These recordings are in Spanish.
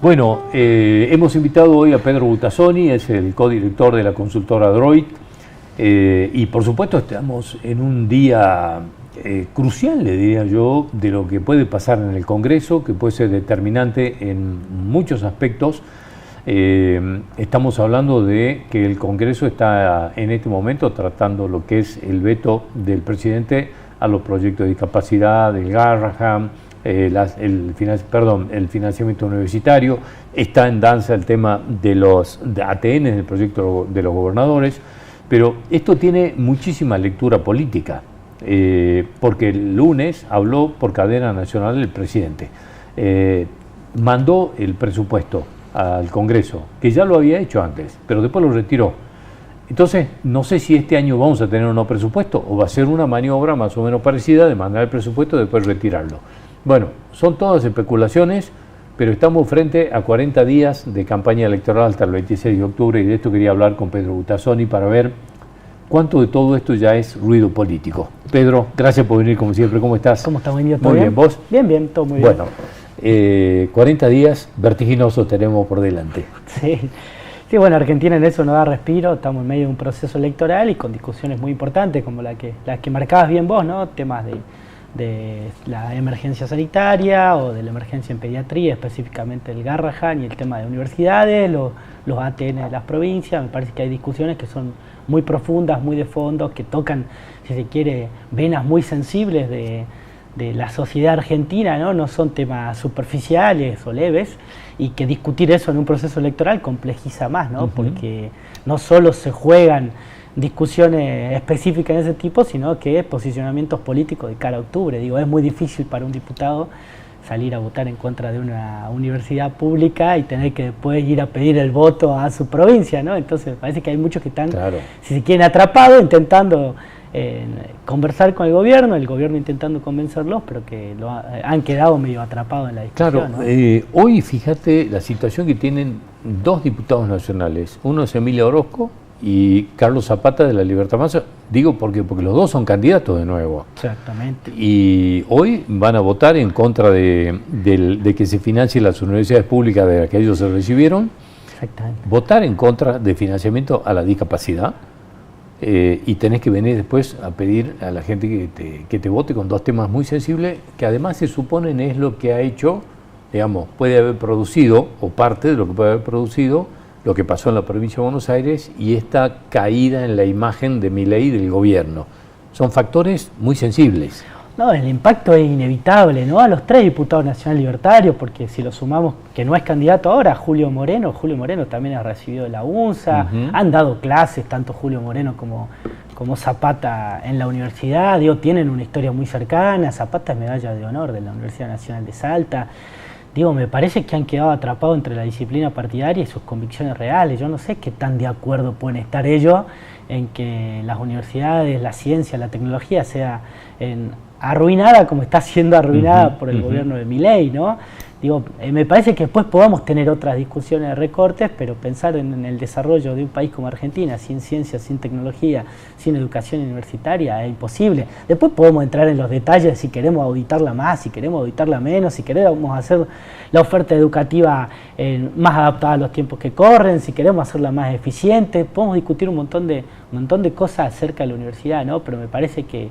Bueno, hemos invitado hoy a Pedro Butazzoni, es el codirector de la consultora Droid, y por supuesto estamos en un día crucial, le diría yo, de lo que puede pasar en el Congreso, que puede ser determinante en muchos aspectos. Estamos hablando de que el Congreso está en este momento tratando lo que es el veto del presidente a los proyectos de discapacidad, del Garrahan, el financiamiento universitario. Está en danza el tema de los ATN, del proyecto de los gobernadores, pero esto tiene muchísima lectura política, porque el lunes habló por cadena nacional el presidente, mandó el presupuesto al Congreso, que ya lo había hecho antes, pero después lo retiró. Entonces, no sé si este año vamos a tener un nuevo presupuesto o va a ser una maniobra más o menos parecida de mandar el presupuesto y después retirarlo. Bueno, son todas especulaciones, pero estamos frente a 40 días de campaña electoral hasta el 26 de octubre y de esto quería hablar con Pedro Butazzoni para ver cuánto de todo esto ya es ruido político. Pedro, gracias por venir como siempre. ¿Cómo estás? ¿Cómo estás? Muy bien, ¿Todo bien? ¿Vos? Bien, bien, todo muy bien. Bueno, 40 días vertiginosos tenemos por delante. Sí, bueno, Argentina en eso no da respiro, estamos en medio de un proceso electoral y con discusiones muy importantes como las que marcabas bien vos, ¿no? Temas de la emergencia sanitaria o de la emergencia en pediatría, específicamente el Garrahan y el tema de universidades, los ATN de las provincias. Me parece que hay discusiones que son muy profundas, muy de fondo, que tocan, si se quiere, venas muy sensibles de la sociedad argentina, ¿no? No son temas superficiales o leves, y que discutir eso en un proceso electoral complejiza más, ¿no? Porque no solo se juegan discusiones específicas de ese tipo, sino que posicionamientos políticos de cara a octubre. Digo, es muy difícil para un diputado salir a votar en contra de una universidad pública y tener que después ir a pedir el voto a su provincia, ¿no? Entonces parece que hay muchos que están, claro, si se quieren, atrapados intentando conversar con el gobierno intentando convencerlos, pero que han quedado medio atrapados en la discusión. Claro, ¿no? Hoy fíjate la situación que tienen dos diputados nacionales, uno es Emilia Orozco y Carlos Zapata de la Libertad Avanza, digo porque los dos son candidatos de nuevo. Exactamente. Y hoy van a votar en contra de que se financien las universidades públicas de las que ellos se recibieron. Exactamente. Votar en contra de financiamiento a la discapacidad. Y tenés que venir después a pedir a la gente que te vote con dos temas muy sensibles, que además se suponen es lo que ha hecho, digamos, puede haber producido, o parte de lo que puede haber producido, lo que pasó en la provincia de Buenos Aires y esta caída en la imagen de Milei y del gobierno. Son factores muy sensibles. No, el impacto es inevitable, ¿no? A los tres diputados nacionales libertarios, porque si lo sumamos, que no es candidato ahora, Julio Moreno también ha recibido de la UNSA, han dado clases, tanto Julio Moreno como Zapata en la universidad, digo, tienen una historia muy cercana. Zapata es medalla de honor de la Universidad Nacional de Salta. Digo, me parece que han quedado atrapados entre la disciplina partidaria y sus convicciones reales. Yo no sé qué tan de acuerdo pueden estar ellos en que las universidades, la ciencia, la tecnología sea arruinada como está siendo arruinada por el gobierno de Milei, ¿no? Digo, me parece que después podamos tener otras discusiones de recortes, pero pensar en el desarrollo de un país como Argentina, sin ciencia, sin tecnología, sin educación universitaria, es imposible. Después podemos entrar en los detalles si queremos auditarla más, si queremos auditarla menos, si queremos hacer la oferta educativa más adaptada a los tiempos que corren, si queremos hacerla más eficiente. Podemos discutir un montón de cosas acerca de la universidad, ¿no? Pero me parece que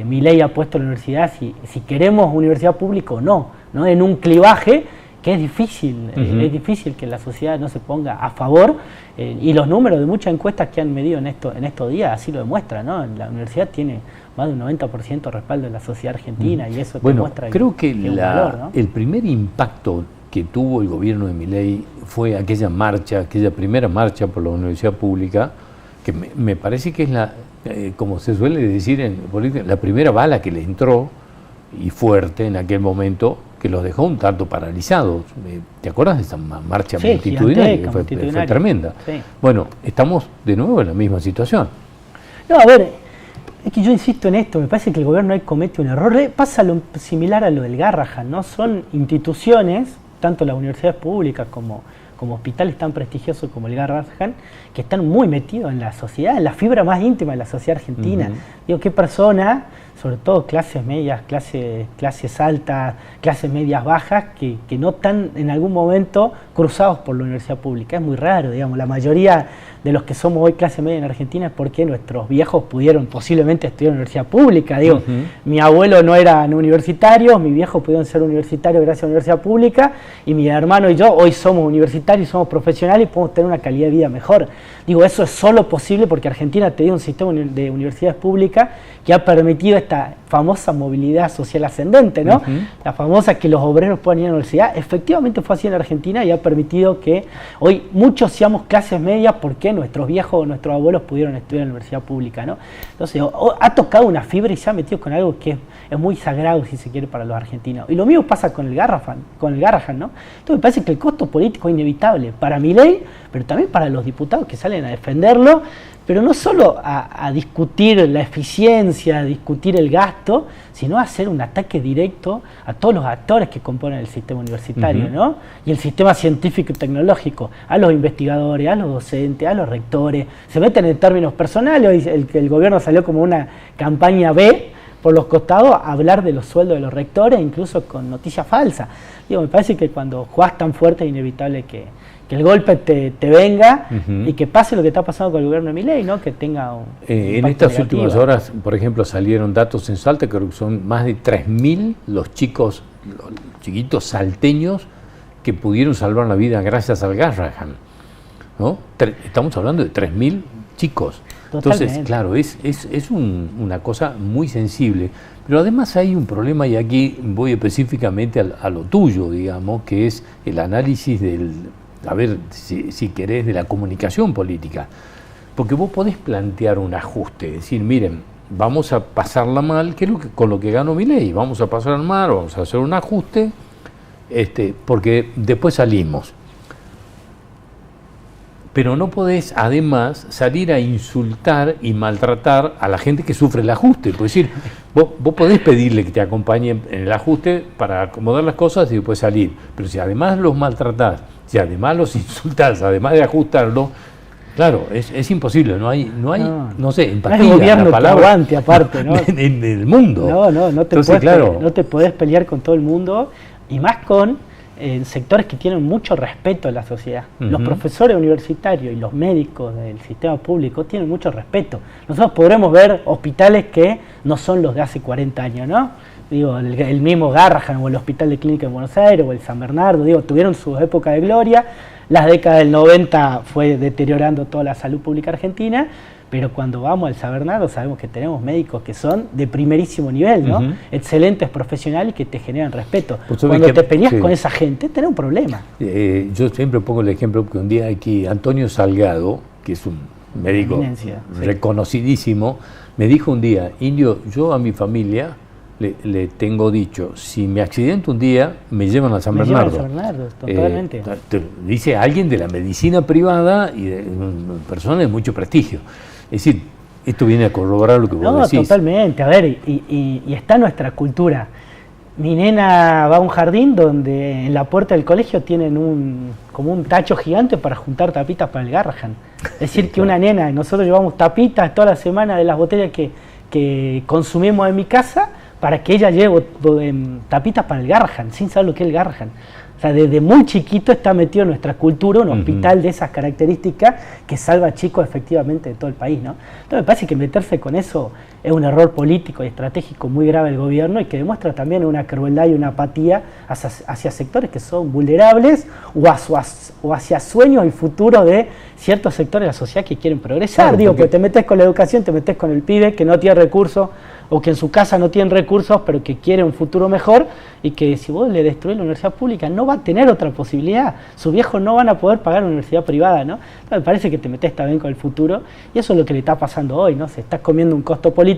Milei ha puesto la universidad, si queremos universidad pública o no en un clivaje que es difícil, es difícil que la sociedad no se ponga a favor, y los números de muchas encuestas que han medido en estos días así lo demuestran, ¿no? La universidad tiene más de un 90% de respaldo de la sociedad argentina, y eso demuestra creo que un valor, ¿no? El primer impacto que tuvo el gobierno de Milei fue aquella primera marcha por la universidad pública, que me parece que es como se suele decir en política, la primera bala que le entró, y fuerte en aquel momento, que los dejó un tanto paralizados. ¿Te acuerdas de esa marcha multitudinaria? Fue tremenda. Sí. Bueno, estamos de nuevo en la misma situación. No, a ver, es que yo insisto en esto, me parece que el gobierno ahí comete un error. Pasa lo similar a lo del Garrahan, ¿no? Son instituciones, tanto las universidades públicas como hospitales tan prestigiosos como el Garrahan, que están muy metidos en la sociedad, en la fibra más íntima de la sociedad argentina. Digo, ¿qué persona sobre todo clases medias, clases altas, clases medias bajas, que no están en algún momento cruzados por la universidad pública. Es muy raro, digamos, la mayoría de los que somos hoy clase media en Argentina es porque nuestros viejos pudieron posiblemente estudiar en universidad pública. Digo, mi abuelo no era universitario, mis viejos pudieron ser universitarios gracias a la universidad pública, y mi hermano y yo hoy somos universitarios, somos profesionales y podemos tener una calidad de vida mejor. Digo, eso es solo posible porque Argentina tiene un sistema de universidades públicas que ha permitido esta famosa movilidad social ascendente, ¿no? La famosa que los obreros puedan ir a la universidad. Efectivamente fue así en Argentina y ha permitido que hoy muchos seamos clases medias porque nuestros viejos o nuestros abuelos pudieron estudiar en la universidad pública, ¿no? Entonces, ha tocado una fibra y se ha metido con algo que es muy sagrado, si se quiere, para los argentinos. Y lo mismo pasa con el Garrahan, ¿no? Entonces me parece que el costo político es inevitable para Milei, pero también para los diputados que salen a defenderlo, pero no solo a discutir la eficiencia, a discutir el gasto, sino a hacer un ataque directo a todos los actores que componen el sistema universitario, ¿no? Y el sistema científico y tecnológico, a los investigadores, a los docentes, a los rectores. Se meten en términos personales, el gobierno salió como una campaña B por los costados a hablar de los sueldos de los rectores, incluso con noticias falsas. Digo, me parece que cuando jugás tan fuerte es inevitable que el golpe te venga y que pase lo que está pasando con el gobierno de Milei, ¿no? Que tenga un en estas últimas horas, por ejemplo, salieron datos en Salta, creo que son más de 3.000 los chiquitos salteños que pudieron salvar la vida gracias al Garrahan, ¿no? Estamos hablando de 3.000 chicos. Totalmente. Entonces, claro, es una cosa muy sensible. Pero además hay un problema, y aquí voy específicamente a lo tuyo, digamos, que es el análisis si querés, de la comunicación política. Porque vos podés plantear un ajuste, decir, miren, vamos a pasarla mal, que es con lo que ganó Milei, vamos a pasar mal, vamos a hacer un ajuste, porque después salimos. Pero no podés, además, salir a insultar y maltratar a la gente que sufre el ajuste. Es decir, vos podés pedirle que te acompañe en el ajuste para acomodar las cosas y después salir. Pero si además los maltratás, si además los insultás, además de ajustarlo, claro, es imposible. No hay, no sé, empatía, no gobierno la palabra, aguante, aparte, ¿no? en el mundo. No te podés pelear con todo el mundo, y más con sectores que tienen mucho respeto en la sociedad. Los profesores universitarios y los médicos del sistema público tienen mucho respeto. Nosotros podremos ver hospitales que no son los de hace 40 años, ¿no? Digo, el mismo Garrahan o el Hospital de Clínica en Buenos Aires o el San Bernardo, digo, tuvieron sus épocas de gloria. Las décadas del 90 fue deteriorando toda la salud pública argentina, pero cuando vamos al San Bernardo sabemos que tenemos médicos que son de primerísimo nivel, ¿no? Excelentes profesionales que te generan respeto. Cuando te peleas con esa gente, tenés un problema. Yo siempre pongo el ejemplo que un día aquí Antonio Salgado, que es un médico reconocidísimo, me dijo un día, Indio, yo a mi familia le tengo dicho, si me accidento un día, me llevan a San Bernardo. Llevan a San Bernardo, totalmente. Dice alguien de la medicina privada y de persona de mucho prestigio. Es decir, esto viene a corroborar lo que vos decís. No, totalmente. A ver, y está nuestra cultura. Mi nena va a un jardín donde en la puerta del colegio tienen como un tacho gigante para juntar tapitas para el Garrahan. Es decir, que una nena, nosotros llevamos tapitas toda la semana de las botellas que consumimos en mi casa, para que ella lleve tapitas para el Garrahan, sin saber lo que es el Garrahan. O sea, desde muy chiquito está metido en nuestra cultura un hospital de esas características que salva a chicos efectivamente de todo el país, ¿no? Entonces me parece que meterse con eso es un error político y estratégico muy grave del gobierno, y que demuestra también una crueldad y una apatía hacia sectores que son vulnerables o hacia sueños y futuro de ciertos sectores de la sociedad que quieren progresar. Claro, digo, porque te metes con la educación, te metes con el pibe que no tiene recursos, o que en su casa no tienen recursos, pero que quiere un futuro mejor, y que si vos le destruís la universidad pública no va a tener otra posibilidad. Sus viejos no van a poder pagar una universidad privada, ¿no? Entonces me parece que te metés también con el futuro, y eso es lo que le está pasando hoy, ¿no? Se está comiendo un costo político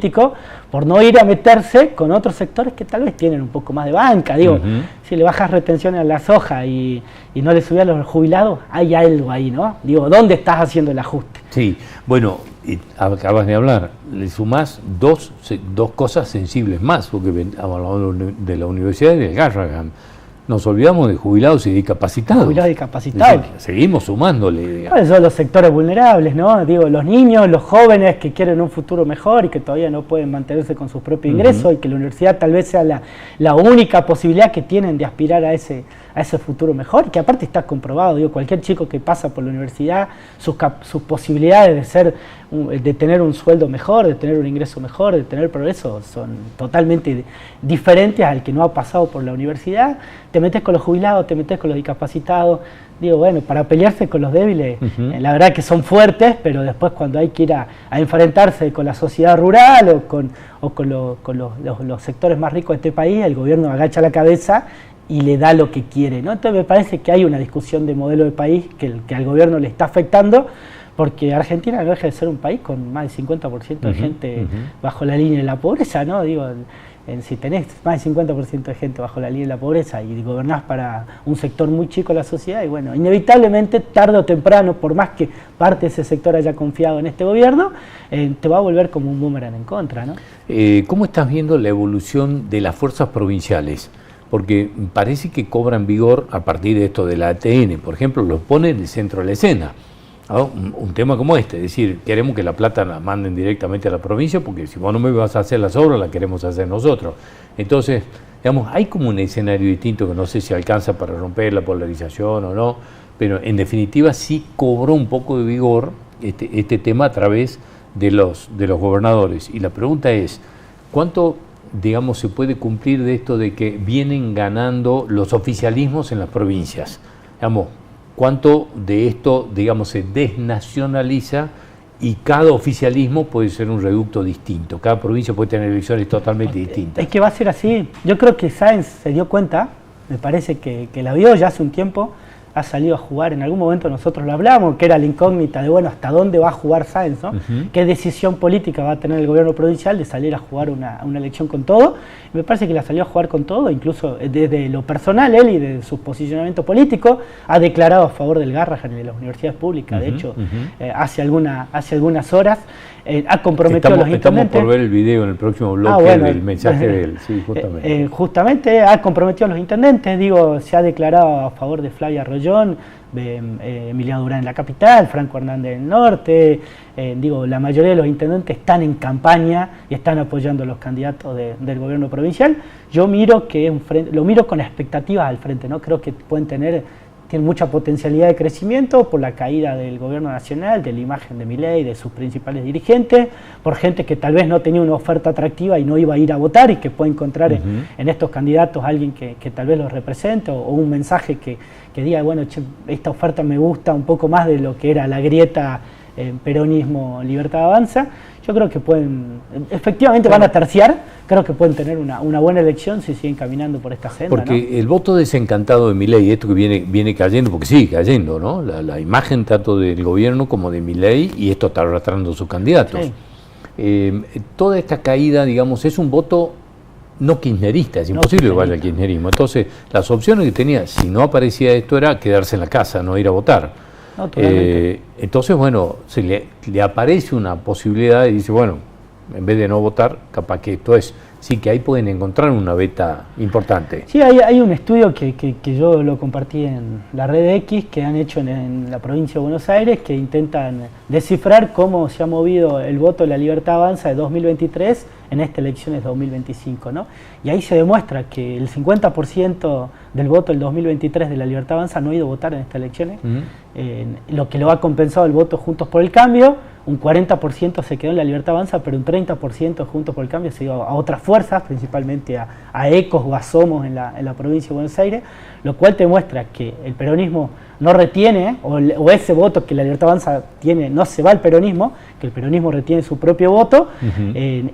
por no ir a meterse con otros sectores que tal vez tienen un poco más de banca. Digo, si le bajas retenciones a la soja y no le subís a los jubilados, hay algo ahí, ¿no? Digo, ¿dónde estás haciendo el ajuste? Sí, bueno, acabas de hablar, le sumás dos cosas sensibles más, porque hablamos de la universidad y del Garrahan. nos olvidamos de jubilados y discapacitados. Jubilados y discapacitados. Seguimos sumándole. Bueno, son los sectores vulnerables, ¿no? Digo, los niños, los jóvenes que quieren un futuro mejor y que todavía no pueden mantenerse con sus propios ingresos y que la universidad tal vez sea la única posibilidad que tienen de aspirar a ese futuro mejor, y que aparte está comprobado. Digo, cualquier chico que pasa por la universidad, sus posibilidades de tener un sueldo mejor, de tener un ingreso mejor, de tener progreso, son totalmente diferentes al que no ha pasado por la universidad. Te metes con los jubilados, te metes con los discapacitados. Digo, bueno, para pelearse con los débiles, la verdad que son fuertes, pero después cuando hay que ir a enfrentarse con la sociedad rural o con los sectores más ricos de este país, el gobierno agacha la cabeza y le da lo que quiere, ¿no? Entonces me parece que hay una discusión de modelo de país que al gobierno le está afectando, porque Argentina no deja de ser un país con más del 50% de gente bajo la línea de la pobreza, ¿no? Digo, si tenés más del 50% de gente bajo la línea de la pobreza y gobernás para un sector muy chico de la sociedad, y bueno, inevitablemente, tarde o temprano, por más que parte de ese sector haya confiado en este gobierno, te va a volver como un boomerang en contra, ¿no? ¿Cómo estás viendo la evolución de las fuerzas provinciales? Porque parece que cobran vigor a partir de esto de la ATN, por ejemplo, lo pone en el centro de la escena, ¿no? Un tema como este, es decir, queremos que la plata la manden directamente a la provincia, porque si vos no me vas a hacer las obras, la queremos hacer nosotros. Entonces, digamos, hay como un escenario distinto que no sé si alcanza para romper la polarización o no, pero en definitiva sí cobró un poco de vigor este tema a través de los gobernadores. Y la pregunta es, ¿cuánto, digamos, se puede cumplir de esto de que vienen ganando los oficialismos en las provincias? Digamos, ¿cuánto de esto, digamos, se desnacionaliza y cada oficialismo puede ser un reducto distinto? Cada provincia puede tener elecciones totalmente distintas. Es que va a ser así. Yo creo que Sáenz se dio cuenta, me parece que la vio ya hace un tiempo, ha salido a jugar, en algún momento nosotros lo hablamos, que era la incógnita de, bueno, hasta dónde va a jugar Sáenz, ¿no? ¿Qué decisión política va a tener el gobierno provincial de salir a jugar una elección con todo? Y me parece que la salió a jugar con todo, incluso desde lo personal, él y de su posicionamiento político, ha declarado a favor del Garrahan y de las universidades públicas. De hecho, hace algunas horas, ha comprometido a los intendentes. Estamos por ver el video en el próximo bloque del mensaje de él, sí, justamente. Justamente ha comprometido a los intendentes, digo, se ha declarado a favor de Flavia Rollón, Emiliano Durán en la capital, Franco Hernández en el norte, digo, la mayoría de los intendentes están en campaña y están apoyando a los candidatos del gobierno provincial. Yo miro lo miro con expectativas al frente, ¿no? Creo que tienen mucha potencialidad de crecimiento por la caída del gobierno nacional, de la imagen de Milei, de sus principales dirigentes, por gente que tal vez no tenía una oferta atractiva y no iba a ir a votar y que puede encontrar en estos candidatos alguien que tal vez los represente o un mensaje que diga, bueno, che, esta oferta me gusta un poco más de lo que era la grieta peronismo, libertad avanza. Yo creo que efectivamente van a terciar, creo que pueden tener una buena elección si siguen caminando por esta senda. Porque ¿no? El voto desencantado de Milei, esto que viene cayendo, porque sigue cayendo, ¿no? La imagen tanto del gobierno como de Milei, y esto está arrastrando sus candidatos. Sí. Toda esta caída, digamos, es un voto no kirchnerista, es imposible que vaya al kirchnerismo. Entonces, las opciones que tenía, si no aparecía esto, era quedarse en la casa, no ir a votar. No, entonces, bueno, se le aparece una posibilidad y dice, bueno, en vez de no votar, capaz que esto es. Sí, que ahí pueden encontrar una beta importante. Sí, hay un estudio que yo lo compartí en la red X, que han hecho en la provincia de Buenos Aires, que intentan descifrar cómo se ha movido el voto de la Libertad Avanza de 2023 en estas elecciones de 2025, ¿no? Y ahí se demuestra que el 50% del voto del 2023 de la Libertad Avanza no ha ido a votar en estas elecciones, lo que lo ha compensado el voto Juntos por el Cambio. Un 40% se quedó en la Libertad Avanza, pero un 30% Juntos por el Cambio se dio a otras fuerzas, principalmente a ECOS o a Somos en la provincia de Buenos Aires, lo cual te muestra que el peronismo no retiene, o ese voto que la Libertad Avanza tiene, no se va al peronismo, que el peronismo retiene su propio voto,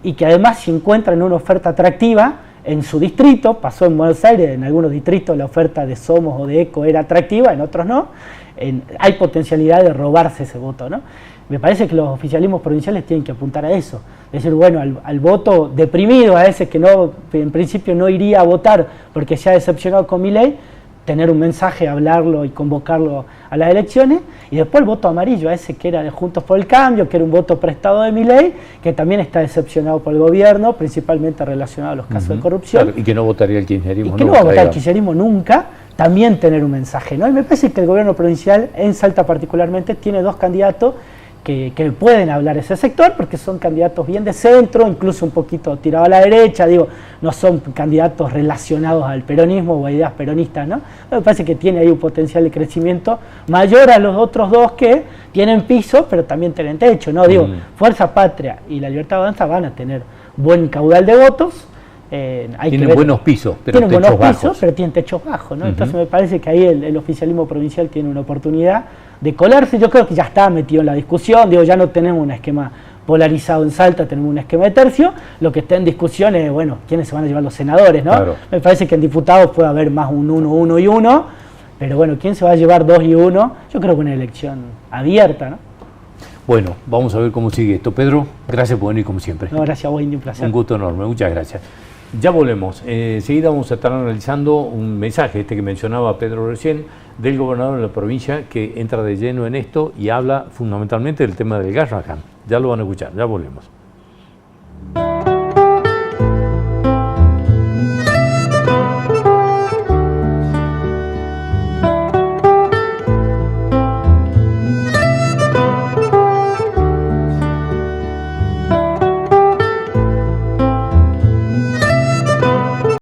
y que además si encuentran una oferta atractiva en su distrito, pasó en Buenos Aires, en algunos distritos la oferta de Somos o de ECO era atractiva, en otros no, hay potencialidad de robarse ese voto, ¿no? Me parece que los oficialismos provinciales tienen que apuntar a eso, es decir, bueno, al voto deprimido, a ese que en principio no iría a votar porque se ha decepcionado con Milei, tener un mensaje, hablarlo y convocarlo a las elecciones, y después el voto amarillo, a ese que era de Juntos por el Cambio, que era un voto prestado de Milei, que también está decepcionado por el gobierno, principalmente relacionado a los casos de corrupción. Claro, y que no votaría el kirchnerismo. Y que no va a votar el kirchnerismo nunca, también tener un mensaje, ¿no? Y me parece que el gobierno provincial, en Salta particularmente, tiene dos candidatos que pueden hablar ese sector, porque son candidatos bien de centro, incluso un poquito tirados a la derecha, digo, no son candidatos relacionados al peronismo o a ideas peronistas, ¿no? Me parece que tiene ahí un potencial de crecimiento mayor a los otros dos que tienen piso, pero también tienen techo, ¿no? Digo, Fuerza Patria y La Libertad Avanza van a tener buen caudal de votos. Tienen buenos pisos, pero tienen techos buenos bajos. pisos, pero tienen techos bajos, ¿no? Entonces me parece que ahí el oficialismo provincial tiene una oportunidad de colarse. Yo creo que ya está metido en la discusión, digo, ya no tenemos un esquema polarizado en Salta, tenemos un esquema de tercio, lo que está en discusión es, bueno, quiénes se van a llevar los senadores, ¿no? Claro. Me parece que en diputados puede haber más un 1, 1 y 1, pero bueno, ¿quién se va a llevar 2 y 1? Yo creo que una elección abierta, ¿no? Bueno, vamos a ver cómo sigue esto. Pedro, gracias por venir como siempre. No, gracias a vos, Indy, un placer. Un gusto enorme, muchas gracias. Ya volvemos. Enseguida vamos a estar analizando un mensaje, que mencionaba Pedro recién, del gobernador de la provincia, que entra de lleno en esto y habla fundamentalmente del tema del gas Raján. Ya lo van a escuchar, ya volvemos.